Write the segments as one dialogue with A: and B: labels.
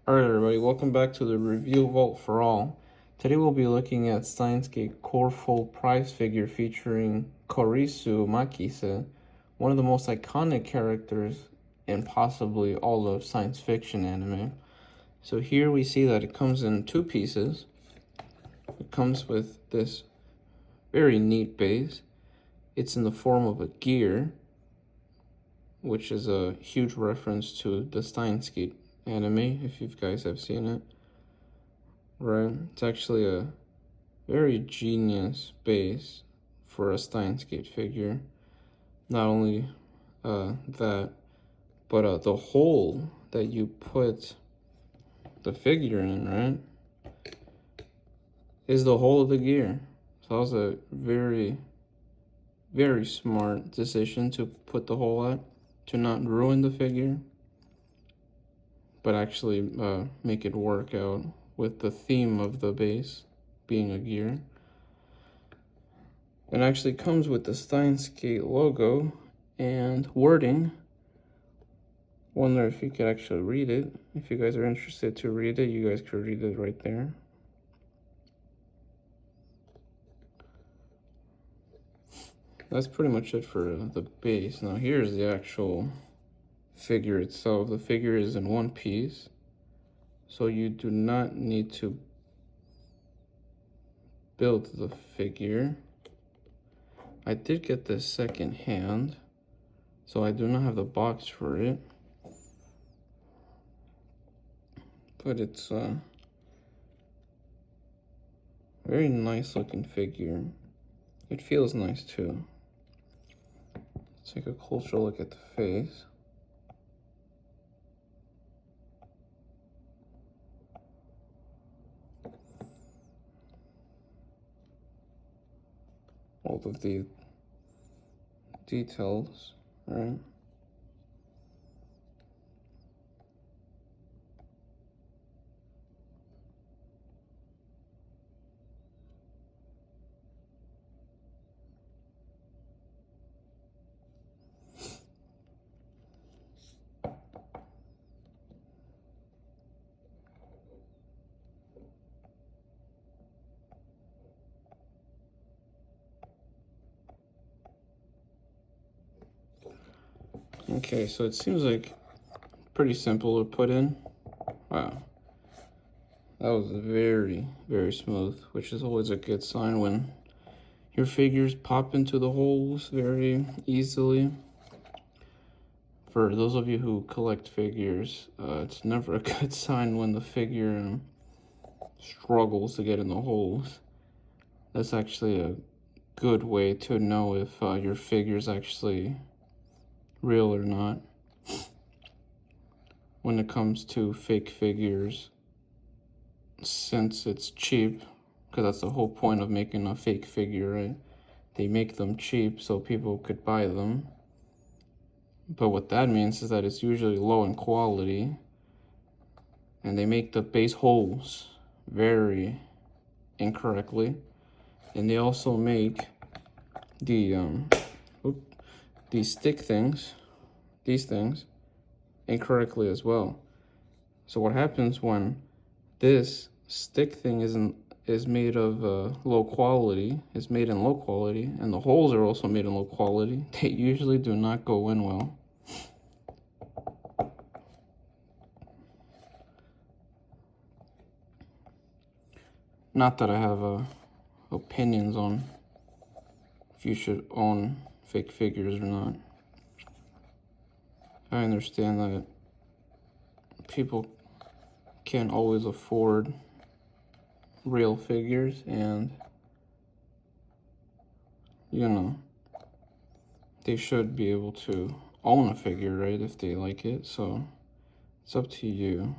A: Alright everybody, welcome back to the Review Vault for All. Today we'll be looking at Steins Coreful Prize Figure featuring Kurisu Makise, one of the most iconic characters in possibly all of science fiction anime. So here we see that it comes in two pieces. It comes with this very neat base. It's in the form of a gear, which is a huge reference to the Steins anime, if you guys have seen it. Right? It's actually a very genius base for a Steins figure. Not only that, but the hole that you put the figure in, right, is the hole of the gear. So that was a very, very smart decision to put the hole at, to not ruin the figure, but actually make it work out with the theme of the base being a gear. It actually comes with the Steins logo and wording. Wonder if you could actually read it. If you guys are interested to read it, you guys could read it right there. That's pretty much it for the base. Now here's the actual figure itself. The figure is in one piece, so you do not need to build the figure. I did get this second hand, so I do not have the box for it, but it's a very nice looking figure. It feels nice too. Let's take a closer look at the face. All of the details, right? Okay, so it seems like pretty simple to put in. Wow. That was very, very smooth, which is always a good sign when your figures pop into the holes very easily. For those of you who collect figures, it's never a good sign when the figure struggles to get in the holes. That's actually a good way to know if your figure's actually real or not. When it comes to fake figures, since it's cheap, because that's the whole point of making a fake figure, right? They make them cheap so people could buy them. But what that means is that it's usually low in quality, and they make the base holes very incorrectly, and they also make the these stick things, these things, incorrectly as well. So what happens when this stick thing is made of low quality, is made in low quality, and the holes are also made in low quality, they usually do not go in well. Not that I have opinions on if you should own fake figures or not. I understand that people can't always afford real figures, and you know, they should be able to own a figure, right, if they like it. So it's up to you.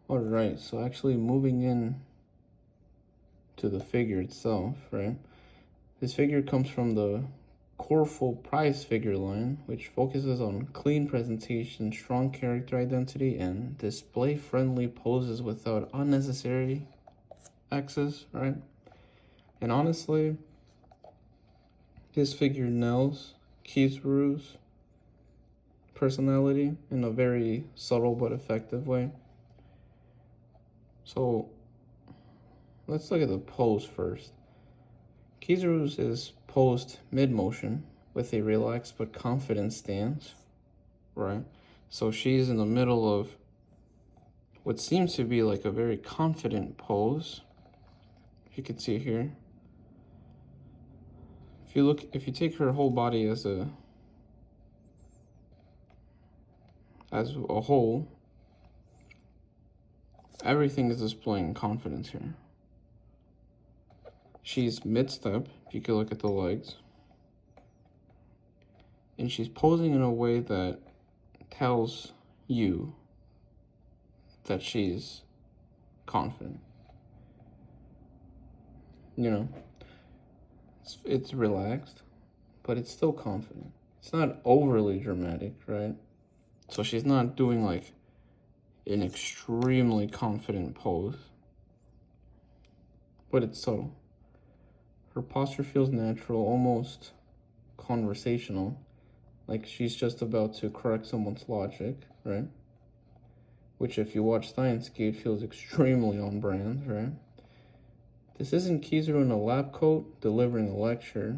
A: All right, so actually moving in to the figure itself, right? This figure comes from the Coreful Prize Figure line, which focuses on clean presentation, strong character identity, and display-friendly poses without unnecessary excess, right? And honestly, this figure nails Kizuru's personality in a very subtle but effective way. So let's look at the pose first. Kizuru's is posed mid-motion with a relaxed but confident stance, right? So she's in the middle of what seems to be like a very confident pose. You can see here. If you take her whole body as a whole, everything is displaying confidence here. She's mid-step, if you could look at the legs. And she's posing in a way that tells you that she's confident. You know, it's relaxed, but it's still confident. It's not overly dramatic, right? So she's not doing like an extremely confident pose, but it's subtle. Her posture feels natural, almost conversational, like she's just about to correct someone's logic, right? Which, if you watch Steins, feels extremely on brand, right? This isn't Kizuru in a lab coat delivering a lecture.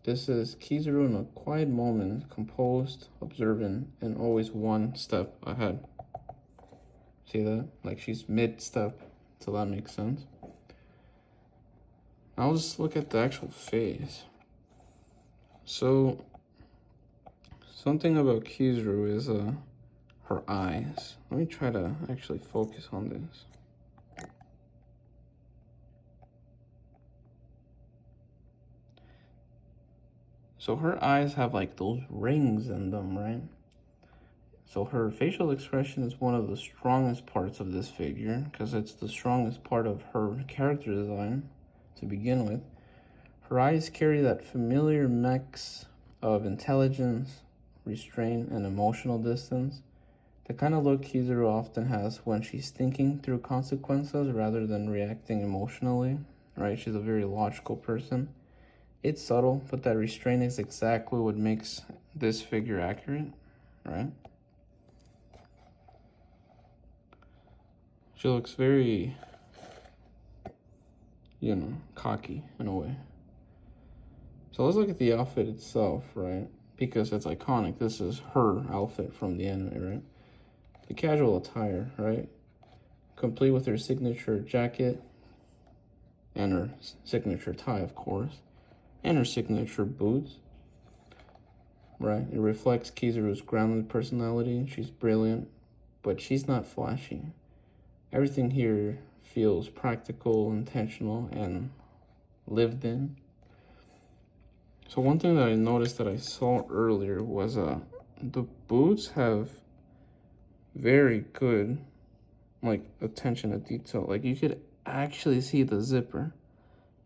A: This is Kizuru in a quiet moment, composed, observant, and always one step ahead. See that? Like she's mid-step, so that makes sense. Now let's look at the actual face. So, something about Kizuru is her eyes. Let me try to actually focus on this. So her eyes have like those rings in them, right? So her facial expression is one of the strongest parts of this figure because it's the strongest part of her character design to begin with. Her eyes carry that familiar mix of intelligence, restraint, and emotional distance. The kind of look Kizuru often has when she's thinking through consequences rather than reacting emotionally, right? She's a very logical person. It's subtle, but that restraint is exactly what makes this figure accurate, right? She looks very, cocky in a way. So let's look at the outfit itself, right? Because it's iconic. This is her outfit from the anime, right? The casual attire, right? Complete with her signature jacket and her signature tie, of course, and her signature boots, right? It reflects Kizuru's grounded personality. She's brilliant, but she's not flashy. Everything here feels practical, intentional, and lived in. So one thing that I noticed that I saw earlier was the boots have very good attention to detail. Like you could actually see the zipper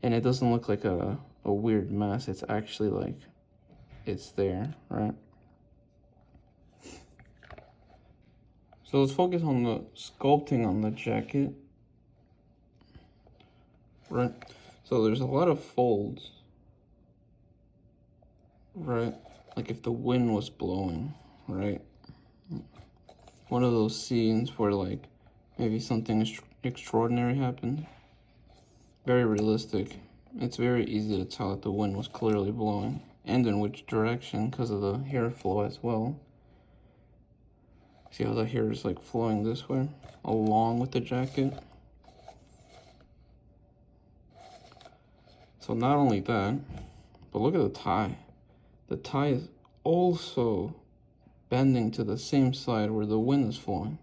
A: and it doesn't look like a weird mess. It's actually like it's there, right? So let's focus on the sculpting on the jacket, right? So there's a lot of folds, right? Like if the wind was blowing, right? One of those scenes where like maybe something extraordinary happened. Very realistic. It's very easy to tell that the wind was clearly blowing and in which direction because of the hair flow as well. See how the hair is like flowing this way along with the jacket? So not only that, but look at the tie. The tie is also bending to the same side where the wind is flowing.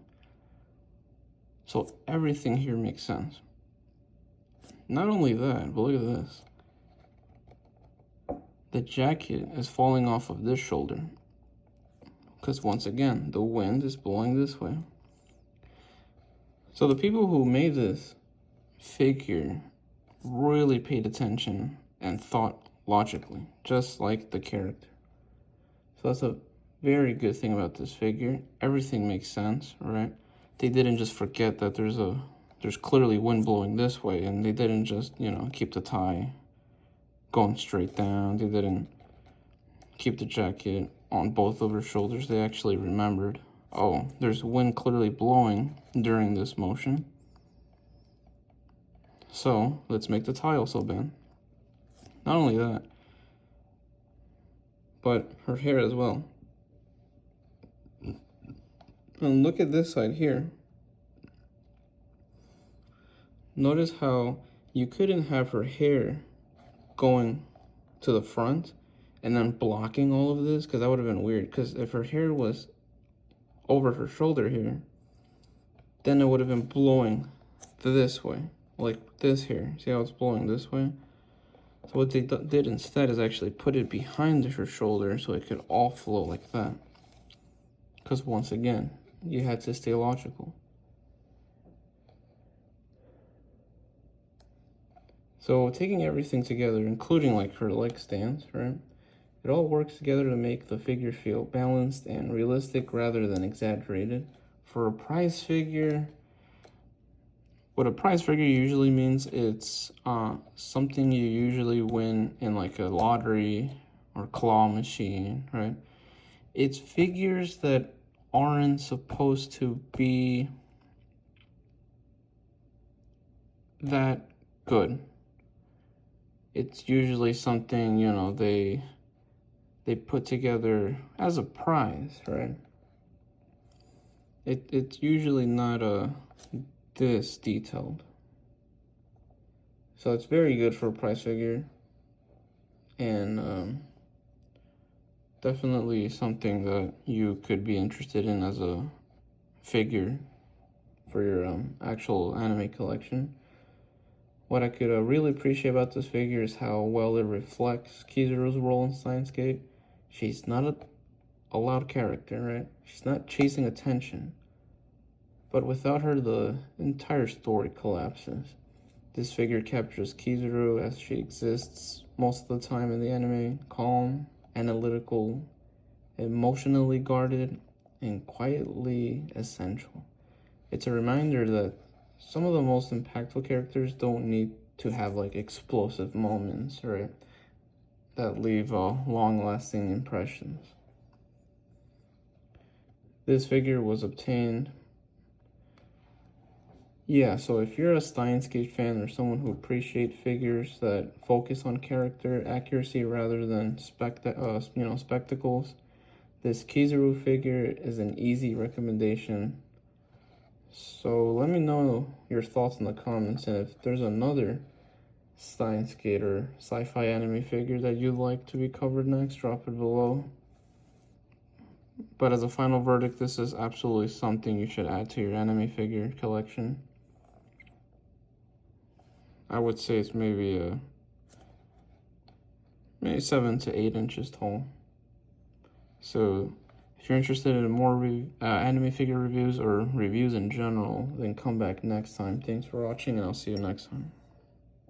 A: So everything here makes sense. Not only that, but look at this. The jacket is falling off of this shoulder. Because once again, the wind is blowing this way. So the people who made this figure really paid attention and thought logically, just like the character. So that's a very good thing about this figure. Everything makes sense, right? They didn't just forget that there's clearly wind blowing this way, and they didn't just, keep the tie going straight down. They didn't keep the jacket on both of her shoulders. They actually remembered, oh, there's wind clearly blowing during this motion. So let's make the tie also bend. Not only that, but her hair as well. And look at this side here. Notice how you couldn't have her hair going to the front and then blocking all of this, because that would have been weird. Because if her hair was over her shoulder here, then it would have been blowing this way, like this here. See how it's blowing this way? So what they did instead is actually put it behind her shoulder so it could all flow like that. Because once again, you had to stay logical. So taking everything together, including like her leg stance, right? It all works together to make the figure feel balanced and realistic rather than exaggerated. For a prize figure, what a prize figure usually means, it's something you usually win in like a lottery or claw machine, right? It's figures that aren't supposed to be that good. It's usually something, you know, they put together as a prize, right? It's usually not this detailed. So it's very good for a prize figure, and definitely something that you could be interested in as a figure for your actual anime collection. What I could really appreciate about this figure is how well it reflects Kizaru's role in Steins Gate. She's not a loud character, right? She's not chasing attention. But without her, the entire story collapses. This figure captures Kizaru as she exists most of the time in the anime, calm, analytical, emotionally guarded, and quietly essential. It's a reminder that some of the most impactful characters don't need to have like explosive moments, right, that leave long-lasting impressions. This figure was obtained. Yeah, so if you're a Steins Gate fan or someone who appreciates figures that focus on character accuracy rather than spectacles, this Kizaru figure is an easy recommendation. So let me know your thoughts in the comments, and if there's another Steins Gate or sci-fi anime figure that you'd like to be covered next, drop it below. But as a final verdict, this is absolutely something you should add to your anime figure collection. I would say it's maybe 7 to 8 inches tall. So if you're interested in more anime figure reviews or reviews in general, then come back next time. Thanks for watching, and I'll see you next time.